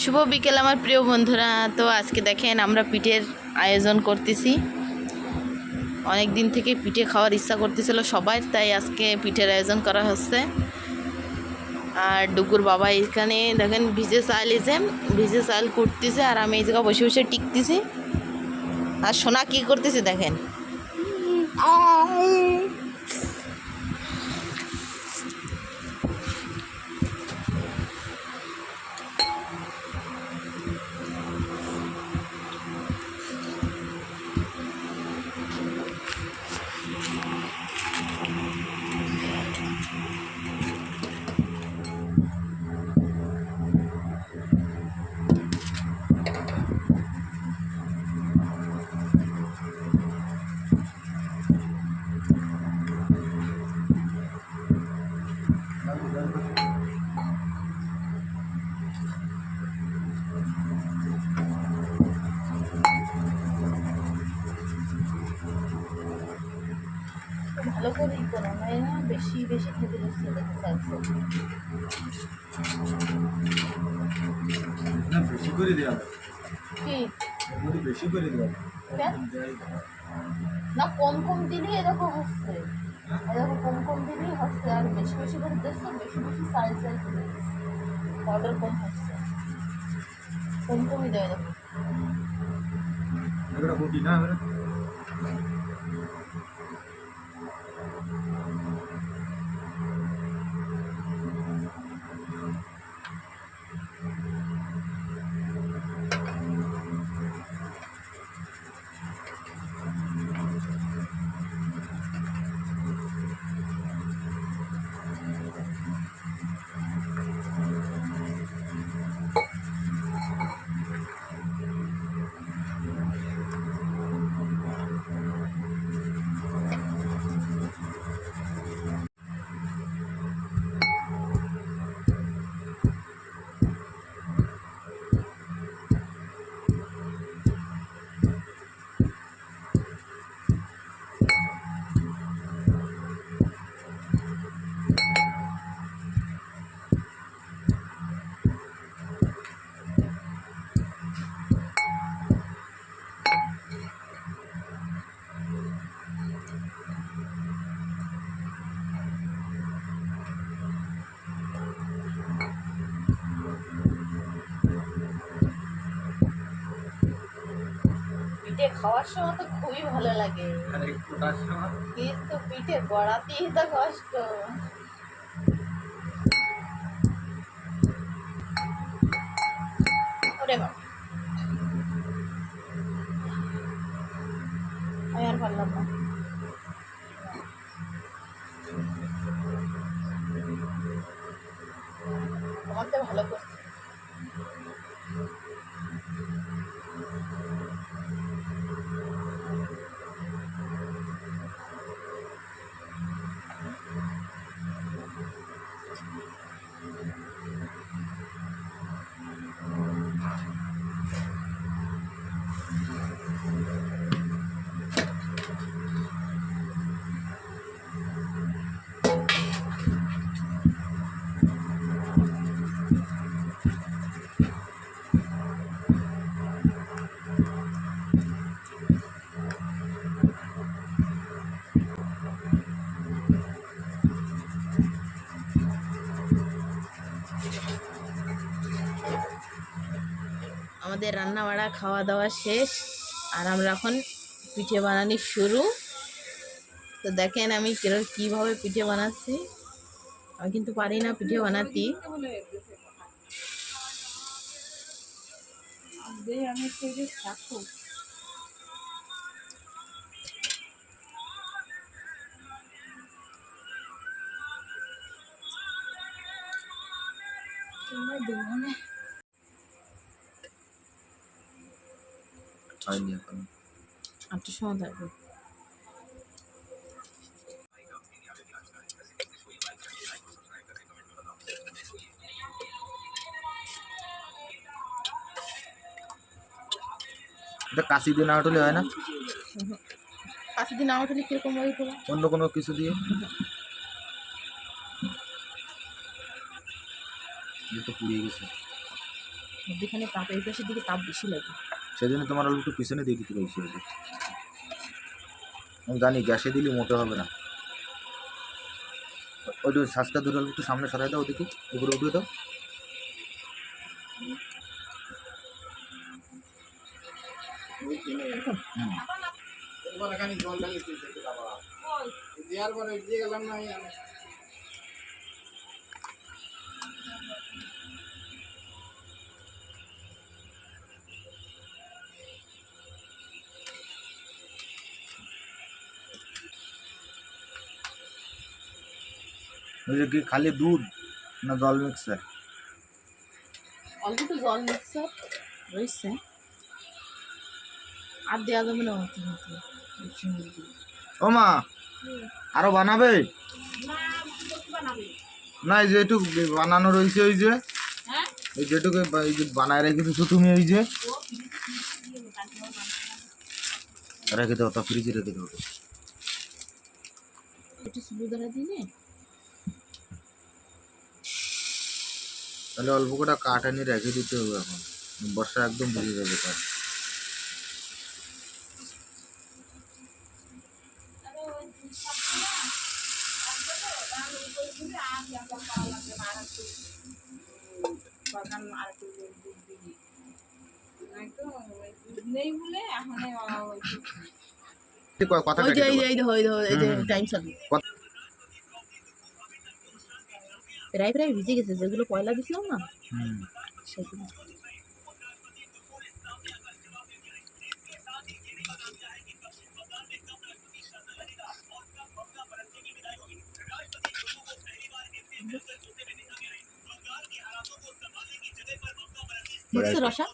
শুভ বিকেল আমার প্রিয় বন্ধুরা। তো আজকে দেখেন আমরা পিঠের আয়োজন করতেছি। অনেক দিন থেকে পিঠে খাওয়ার ইচ্ছা করতেছিল সবাই, তাই আজকে পিঠের আয়োজন করা হচ্ছে। আর ডুগুর বাবা এখানে দেখেন ভিজে চাল ভিজে চাল কুটতেছে, আর আমি এই জায়গায় বসে বসে টিকতেছি। আর সোনা কি করতেছে দেখেন। ভালো করে করো না, বেশি বেশি খেতে দিচ্ছে না বেশি করে দেওয়া কি বেশি করে দেওয়া না, কম কম দিলেই এরকম হচ্ছে। এরকম কম কম দিলেই হচ্ছে, আর বেশি বেশি করে দিচ্ছে, বেশি বেশি সাইজ সাইজ করে দিচ্ছে, পাউডার কম হচ্ছে, কম কমই দেয় দেখো। এগুলো কুটি না এগুলো পিঠে খাওয়ার সময় তো খুবই ভালো লাগে, কিন্তু পিঠে গড়াতেই তো কষ্ট। ওরে বাবা, আমি আর পারলাম না। আমার তো ভালো করছে। আমাদের রান্না বাড়া খাওয়া দাওয়া শেষ, আর আমরা এখন পিঠে বানানি শুরু। তো দেখেন আমি কিভাবে পিঠে বানাচ্ছি। আমি কিন্তু পারি না পিঠে বানাতে। আটটার সময় থাকবে। কাশি দিয়ে না উঠলে হয় না, কাশি দিয়ে না উঠলে কিরকম ভাবে অন্য কোনো কিছু দিয়ে তো পুড়িয়ে গেছে। মধ্যখানে তাপ, এই পাশের দিকে তাপ বেশি লাগে। সেই জন্য তোমার অল্প একটু পিছনে দিয়ে দিতে পারছি ওটা। আমি জানি গ্যাসে দিলে মোটে হবে না। ওইটু শ্বাসটা ধরে অল্প একটু সামনে সরাই দাও, ওদিকে উপরে উঠিয়ে দাও। ওই যে কি খালি দুধ না জল মিক্সার? অল্প একটু জল মিক্সার রয়েছে, আর দেওয়া যাবে না হতে হতে। ও মা, আরো বানাবে? না, এই যে একটু বানানো রয়েছে, ওই যে এই যেটুকু এই যে বানায় রেখে দিচ্ছ তুমি, এই যে রেখে দাও, তা ফ্রিজে রেখে দাও। একটু সুন্দর ধরা দিলে তাহলে অল্প করে কাঠ এনে রেখে দিতে হবে, এখন বর্ষা একদম বুঝে যাবে তার। কথা ওই যে কেটে এই দেবো। যে এই যে এই যে টাইম চালু প্রায় প্রায় ভিজে গেছে, যেগুলো পয়লা দিছিলাম না হুম। সেগুলো। বুঝছো রসা?